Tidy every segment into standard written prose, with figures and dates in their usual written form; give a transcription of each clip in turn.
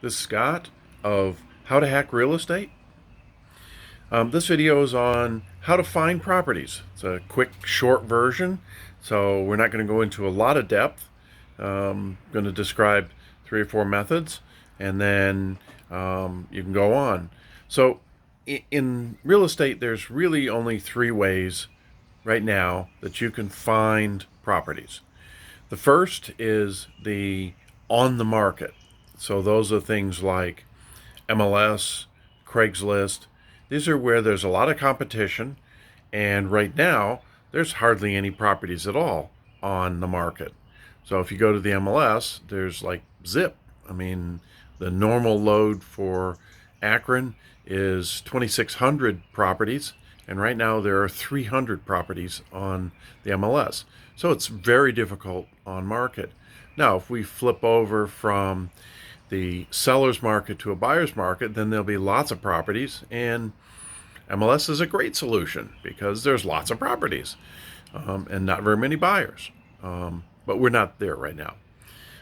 This is Scott of How to Hack Real Estate. This video is on how to find properties. It's a quick, short version, so we're not going to go into a lot of depth. I'm going to describe 3 or 4 methods, and then you can go on. So in real estate, there's really only 3 ways right now that you can find properties. The first is the on the market. So those are things like MLS, Craigslist. These are where there's a lot of competition, and right now there's hardly any properties at all on the market. So if you go to the MLS, there's like zip. I mean, the normal load for Akron is 2,600 properties, and right now there are 300 properties on the MLS. So it's very difficult on market. Now, if we flip over from the seller's market to a buyer's market, then there'll be lots of properties, and MLS is a great solution because there's lots of properties and not very many buyers. But we're not there right now.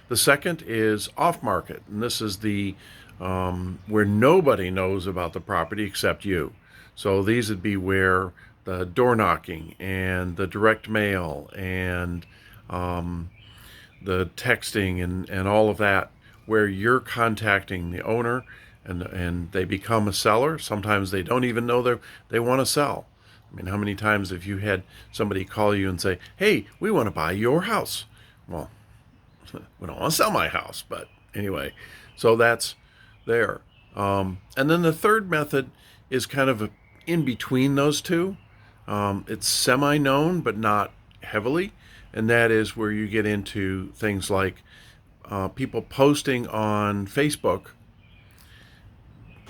The second is off market, and this is the where nobody knows about the property except you. So these would be where the door knocking and the direct mail and the texting and all of that, where you're contacting the owner and they become a seller. Sometimes they don't even know they want to sell. I mean, how many times have you had somebody call you and say, hey, we want to buy your house? Well, we don't want to sell my house, but anyway, so that's there. And then the third method is kind of in between those two. It's semi-known, but not heavily, and that is where you get into things like people posting on Facebook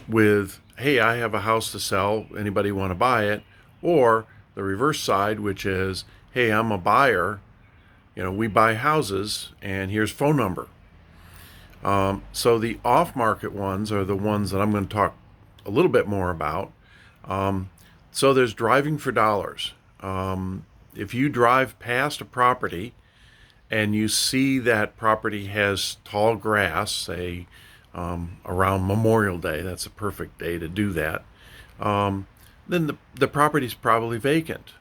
with, hey, I have a house to sell, anybody want to buy it? Or the reverse side, which is, hey, I'm a buyer, we buy houses, and here's phone number. So the off-market ones are the ones that I'm going to talk a little bit more about. So there's driving for dollars. If you drive past a property and you see that property has tall grass, say around Memorial Day, that's a perfect day to do that, then the property's probably vacant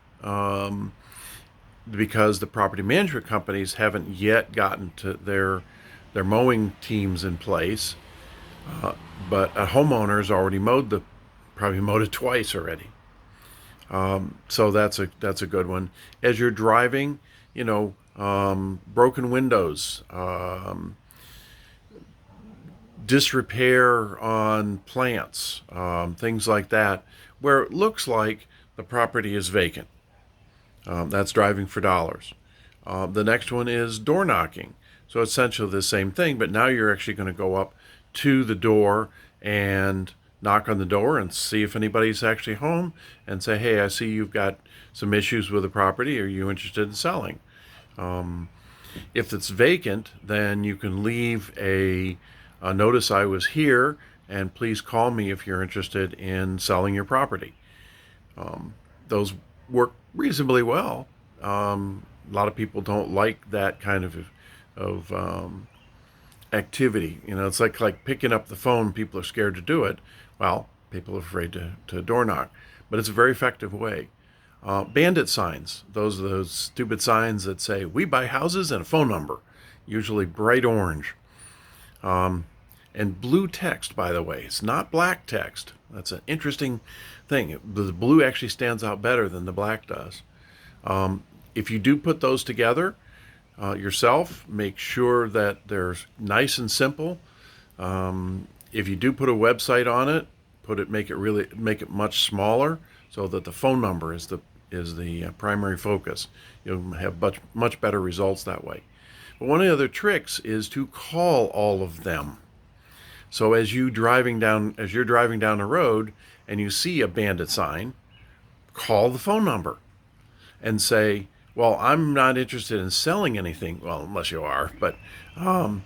because the property management companies haven't yet gotten to their mowing teams in place, but a homeowner's already probably mowed it twice already. So that's a good one. As you're driving, broken windows, disrepair on plants, things like that, where it looks like the property is vacant. That's driving for dollars. The next one is door knocking. So essentially the same thing, but now you're actually going to go up to the door and knock on the door and see if anybody's actually home and say, hey, I see you've got some issues with the property. Are you interested in selling? If it's vacant, then you can leave a notice, I was here, and please call me if you're interested in selling your property. Those work reasonably well. A lot of people don't like that kind of activity. It's like picking up the phone. People are scared to do it. Well, people are afraid to door knock, but it's a very effective way. Bandit signs, those are those stupid signs that say, we buy houses and a phone number, usually bright orange. And blue text, by the way, it's not black text. That's an interesting thing. The blue actually stands out better than the black does. If you do put those together yourself, make sure that they're nice and simple. If you do put a website on it, make it much smaller so that the phone number is the primary focus. You'll have much better results that way. But one of the other tricks is to call all of them. So as you're driving down the road and you see a bandit sign, call the phone number and say, well, I'm not interested in selling anything. Well, unless you are, but I'm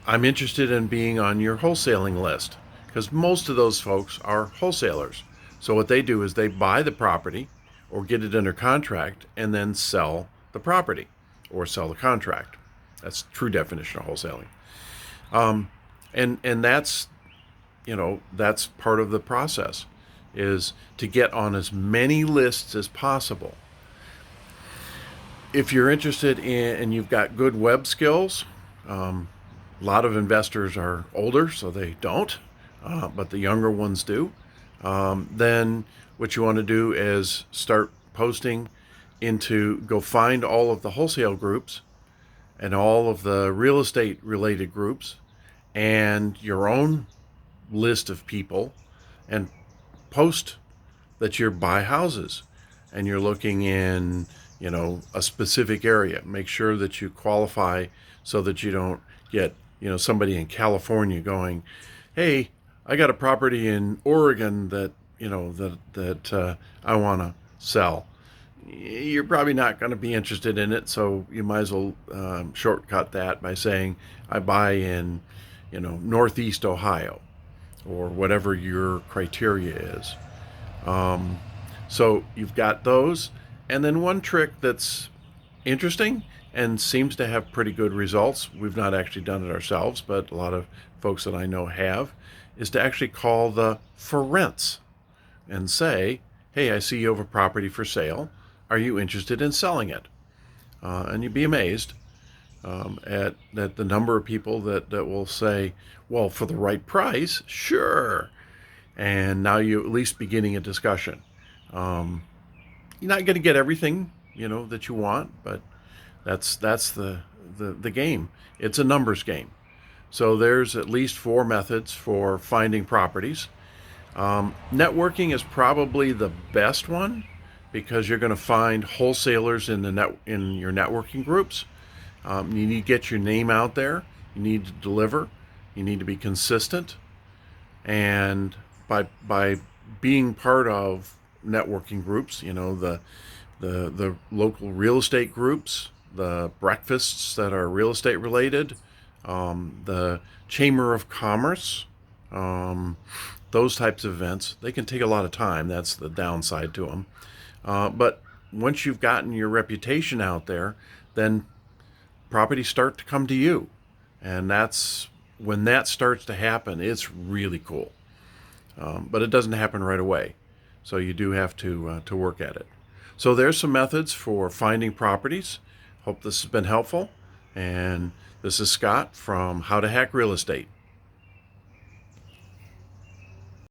interested in being on your wholesaling list, because most of those folks are wholesalers. So what they do is they buy the property or get it under contract and then sell the property or sell the contract. That's true definition of wholesaling. And that's, that's part of the process, is to get on as many lists as possible. If you're interested in and you've got good web skills, a lot of investors are older, so they don't, but the younger ones do. Then what you want to do is start posting go find all of the wholesale groups and all of the real estate related groups and your own list of people, and post that you buy houses and you're looking in, a specific area. Make sure that you qualify so that you don't get, somebody in California going, "Hey, I got a property in Oregon that, I want to sell." You're probably not going to be interested in it, so you might as well shortcut that by saying, "I buy in, Northeast Ohio," or whatever your criteria is. So you've got those. And then one trick that's interesting and seems to have pretty good results, we've not actually done it ourselves, but a lot of folks that I know have, is to actually call the for rents and say, "Hey, I see you have a property for sale. Are you interested in selling it?" And you'd be amazed at the number of people that will say, "Well, for the right price, sure." And now you're at least beginning a discussion. You're not going to get everything that you want, but that's the game. It's a numbers game. So there's at least 4 methods for finding properties. Networking is probably the best one, because you're going to find wholesalers in your networking groups. You need to get your name out there. You need to deliver. You need to be consistent, and by being part of networking groups, the local real estate groups, the breakfasts that are real estate related, the Chamber of Commerce, those types of events, they can take a lot of time. That's the downside to them. But once you've gotten your reputation out there, then properties start to come to you. And that's when that starts to happen, it's really cool. But it doesn't happen right away. So you do have to work at it. So there's some methods for finding properties. Hope this has been helpful. And this is Scott from How to Hack Real Estate.